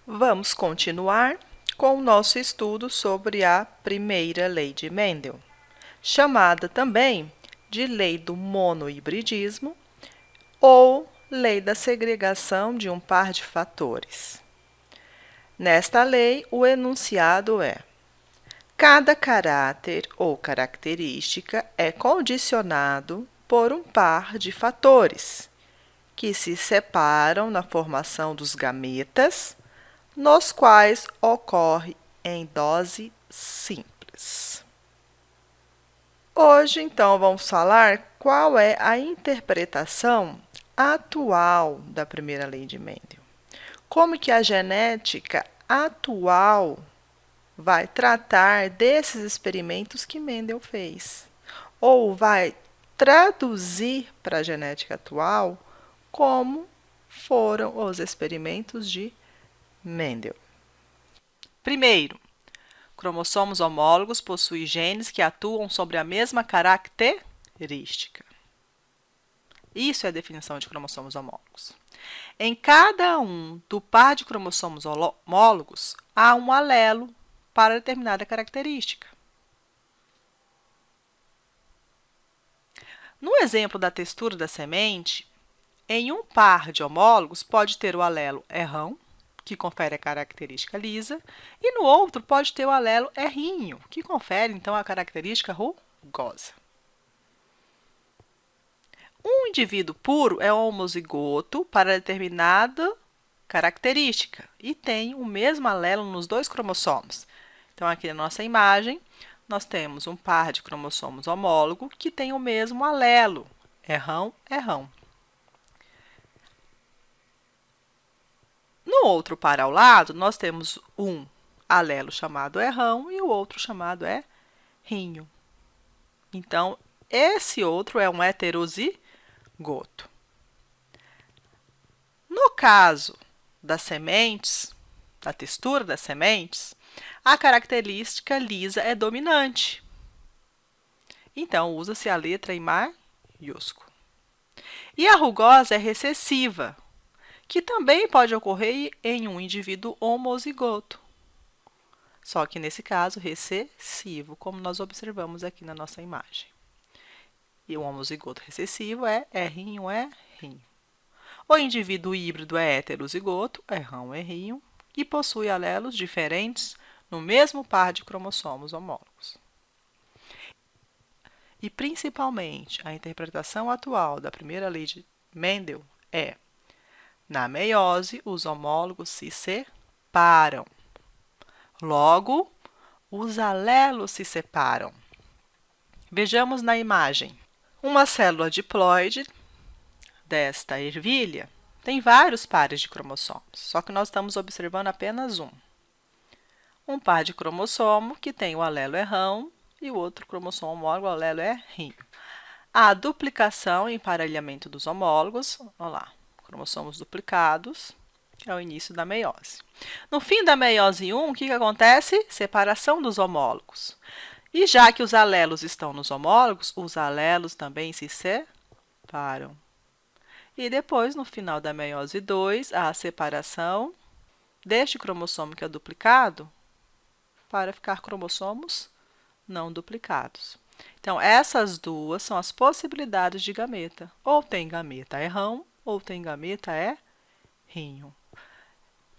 Vamos continuar com o nosso estudo sobre a primeira lei de Mendel, chamada também de lei do monohibridismo ou lei da segregação de um par de fatores. Nesta lei, o enunciado é: cada caráter ou característica é condicionado por um par de fatores que se separam na formação dos gametas, nos quais ocorre em dose simples. Hoje, então, vamos falar qual é a interpretação atual da primeira lei de Mendel. Como que a genética atual vai tratar desses experimentos que Mendel fez, ou vai traduzir para a genética atual como foram os experimentos de Mendel. Primeiro, cromossomos homólogos possuem genes que atuam sobre a mesma característica. Isso é a definição de cromossomos homólogos. Em cada um do par de cromossomos homólogos, há um alelo para determinada característica. No exemplo da textura da semente, em um par de homólogos pode ter o alelo errão, que confere a característica lisa, e no outro pode ter o alelo errinho, que confere, então, a característica rugosa. Um indivíduo puro é homozigoto para determinada característica e tem o mesmo alelo nos dois cromossomos. Então, aqui na nossa imagem, nós temos um par de cromossomos homólogo que tem o mesmo alelo, errão, errão. No outro par ao lado, nós temos um alelo chamado errão e o outro chamado errinho. Então, esse outro é um heterozigoto. No caso das sementes, da textura das sementes, a característica lisa é dominante. Então, usa-se a letra em maiúsculo. E a rugosa é recessiva, que também pode ocorrer em um indivíduo homozigoto. Só que, nesse caso, recessivo, como nós observamos aqui na nossa imagem. E o homozigoto recessivo é errinho, errinho. O indivíduo híbrido é heterozigoto, errão, errinho, e possui alelos diferentes no mesmo par de cromossomos homólogos. E, principalmente, a interpretação atual da primeira lei de Mendel é: na meiose, os homólogos se separam. Logo, os alelos se separam. Vejamos na imagem. Uma célula diploide desta ervilha tem vários pares de cromossomos, só que nós estamos observando apenas um. Um par de cromossomo que tem o alelo errão e o outro cromossomo homólogo, o alelo errinho. A duplicação e emparelhamento dos homólogos, olha lá, cromossomos duplicados, que é o início da meiose. No fim da meiose 1, o que acontece? Separação dos homólogos. E já que os alelos estão nos homólogos, os alelos também se separam. E depois, no final da meiose 2, a separação deste cromossomo que é duplicado para ficar cromossomos não duplicados. Então, essas duas são as possibilidades de gameta. Ou tem gameta errão, ou tem gameta errinho.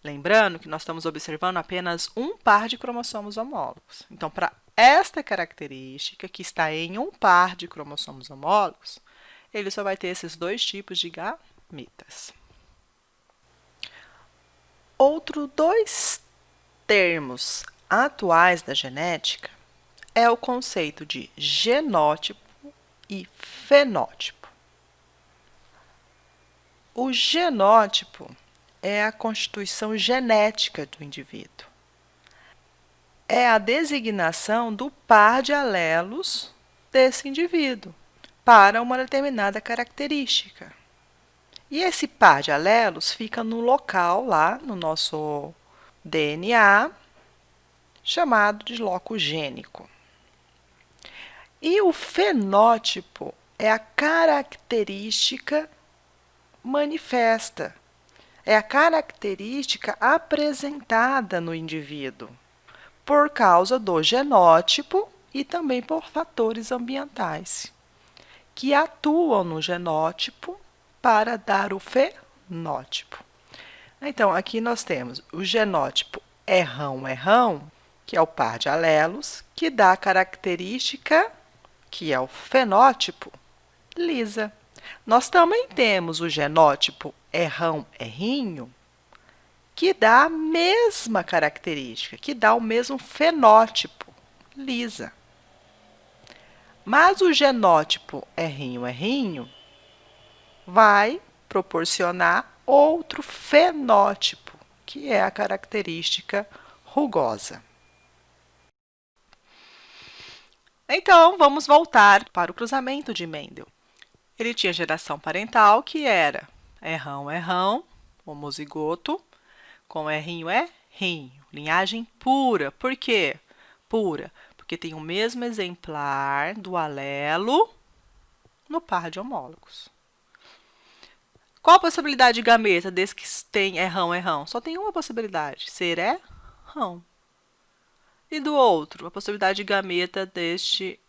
Lembrando que nós estamos observando apenas um par de cromossomos homólogos. Então, para esta característica, que está em um par de cromossomos homólogos, ele só vai ter esses dois tipos de gametas. Outros dois termos atuais da genética é o conceito de genótipo e fenótipo. O genótipo é a constituição genética do indivíduo. É a designação do par de alelos desse indivíduo para uma determinada característica. E esse par de alelos fica no local lá no nosso DNA, chamado de loco gênico. E o fenótipo é a característica manifesta, é a característica apresentada no indivíduo por causa do genótipo e também por fatores ambientais, que atuam no genótipo para dar o fenótipo. Então, aqui nós temos o genótipo errão, que é o par de alelos, que dá a característica, que é o fenótipo, lisa. Nós também temos o genótipo errinho, que dá a mesma característica, que dá o mesmo fenótipo, lisa. Mas o genótipo errinho vai proporcionar outro fenótipo, que é a característica rugosa. Então, vamos voltar para o cruzamento de Mendel. Ele tinha geração parental, que era errão, homozigoto, com errinho, linhagem pura. Por quê? Pura, porque tem o mesmo exemplar do alelo no par de homólogos. Qual a possibilidade de gameta desse que tem errão? Só tem uma possibilidade, ser errão. E do outro, a possibilidade de gameta deste...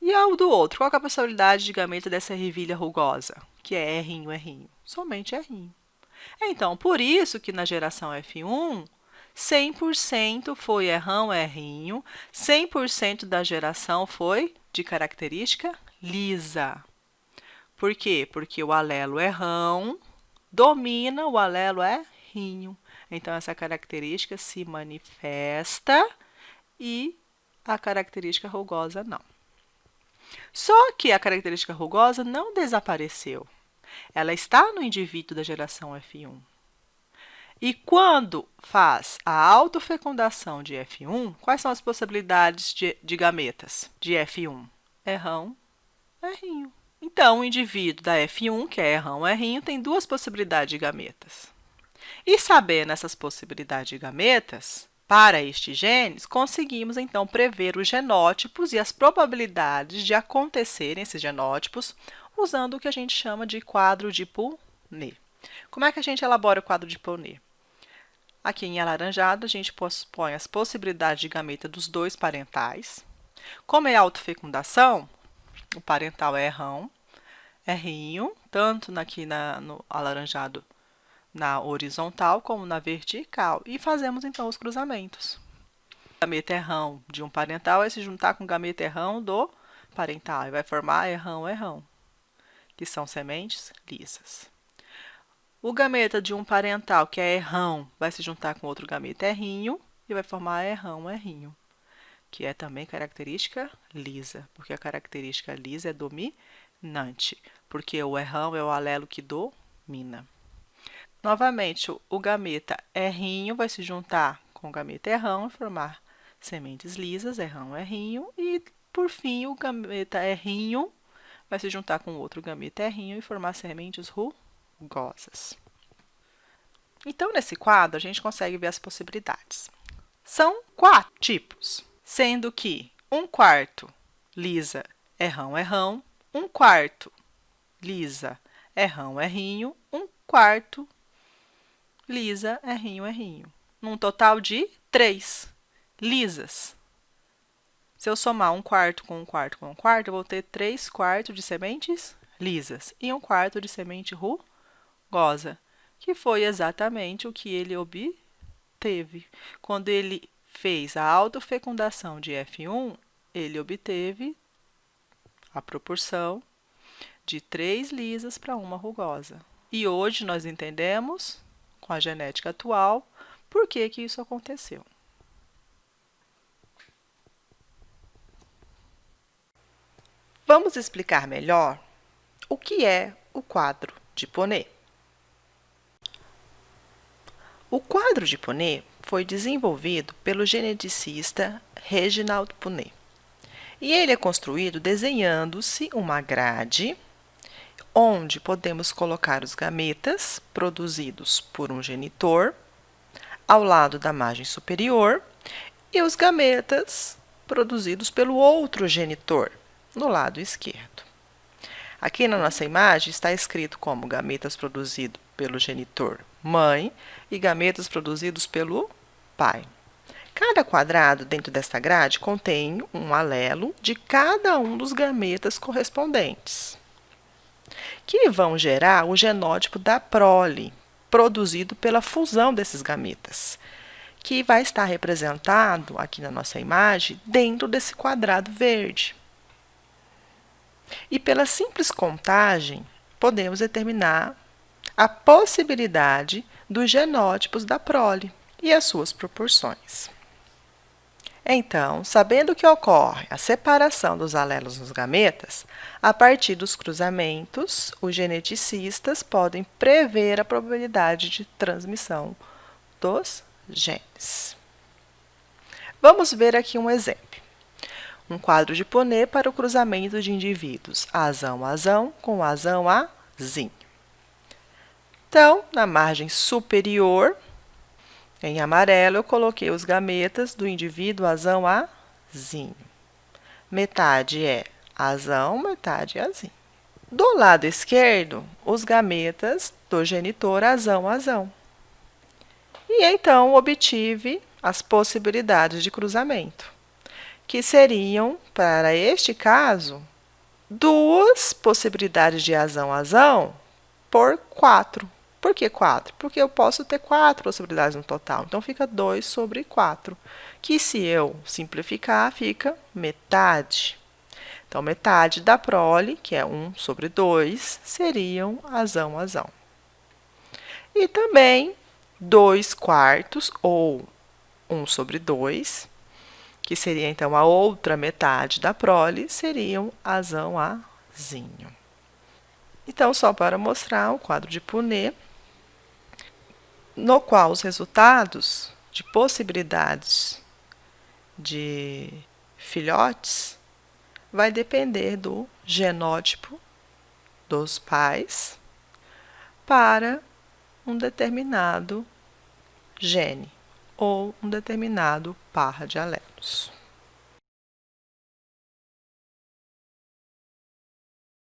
E ao do outro, qual é a possibilidade de gameta dessa ervilha rugosa? Que é errinho. Somente errinho. Então, por isso que na geração F1, 100% foi errinho, 100% da geração foi de característica lisa. Por quê? Porque o alelo errão domina o alelo errinho. Então, essa característica se manifesta e a característica rugosa não. Só que a característica rugosa não desapareceu. Ela está no indivíduo da geração F1. E quando faz a autofecundação de F1, quais são as possibilidades de gametas de F1? Errão, errinho. Então, o indivíduo da F1, que é errão, errinho, tem duas possibilidades de gametas. E sabendo essas possibilidades de gametas, para estes genes, conseguimos, então, prever os genótipos e as probabilidades de acontecerem esses genótipos usando o que a gente chama de quadro de Punnett. Como é que a gente elabora o quadro de Punnett? Aqui em alaranjado, a gente põe as possibilidades de gameta dos dois parentais. Como é autofecundação, o parental é errinho, tanto aqui no alaranjado na horizontal como na vertical. E fazemos, então, os cruzamentos. O gameta errão de um parental vai se juntar com o gameta errão do parental e vai formar errão, que são sementes lisas. O gameta de um parental, que é errão, vai se juntar com outro gameta errinho e vai formar errinho, que é também característica lisa, porque a característica lisa é dominante, porque o errão é o alelo que domina. Novamente, o gameta errinho vai se juntar com o gameta errão e formar sementes lisas, errinho, e, por fim, o gameta errinho vai se juntar com outro gameta errinho e formar sementes rugosas. Então, nesse quadro, a gente consegue ver as possibilidades. São 4 tipos, sendo que 1/4 lisa, errão, 1/4 lisa, errão, errinho, 1/4 lisa, errinho. Num total de 3 lisas. Se eu somar 1/4 com 1/4 com 1/4, eu vou ter 3/4 de sementes lisas e 1/4 de semente rugosa, que foi exatamente o que ele obteve. Quando ele fez a autofecundação de F1, ele obteve a proporção de 3 lisas para uma rugosa. E hoje nós entendemos, com a genética atual, por que isso aconteceu. Vamos explicar melhor o que é o quadro de Punnett. O quadro de Punnett foi desenvolvido pelo geneticista Reginald Punnett. E ele é construído desenhando-se uma grade onde podemos colocar os gametas produzidos por um genitor ao lado da margem superior e os gametas produzidos pelo outro genitor no lado esquerdo. Aqui na nossa imagem está escrito como gametas produzidos pelo genitor mãe e gametas produzidos pelo pai. Cada quadrado dentro desta grade contém um alelo de cada um dos gametas correspondentes, que vão gerar o genótipo da prole, produzido pela fusão desses gametas, que vai estar representado aqui na nossa imagem dentro desse quadrado verde. E pela simples contagem, podemos determinar a possibilidade dos genótipos da prole e as suas proporções. Então, sabendo que ocorre a separação dos alelos nos gametas, a partir dos cruzamentos, os geneticistas podem prever a probabilidade de transmissão dos genes. Vamos ver aqui um exemplo. Um quadro de Punnett para o cruzamento de indivíduos azão-azão com azão-azinho. Então, na margem superior, em amarelo, eu coloquei os gametas do indivíduo azão-azinho. Metade é azão, metade é azinho. Do lado esquerdo, os gametas do genitor azão-azão. E então obtive as possibilidades de cruzamento, que seriam, para este caso, 2 possibilidades de azão-azão por 4. Por que 4? Porque eu posso ter 4 possibilidades no total. Então, fica 2 sobre 4, que se eu simplificar, fica metade. Então, metade da prole, que é 1 sobre 2, seriam azão-azão. E também 2 quartos, ou 1 sobre 2, que seria, então, a outra metade da prole, seriam azão-azinho. Então, só para mostrar o quadro de Punnett, no qual os resultados de possibilidades de filhotes vai depender do genótipo dos pais para um determinado gene ou um determinado par de alelos.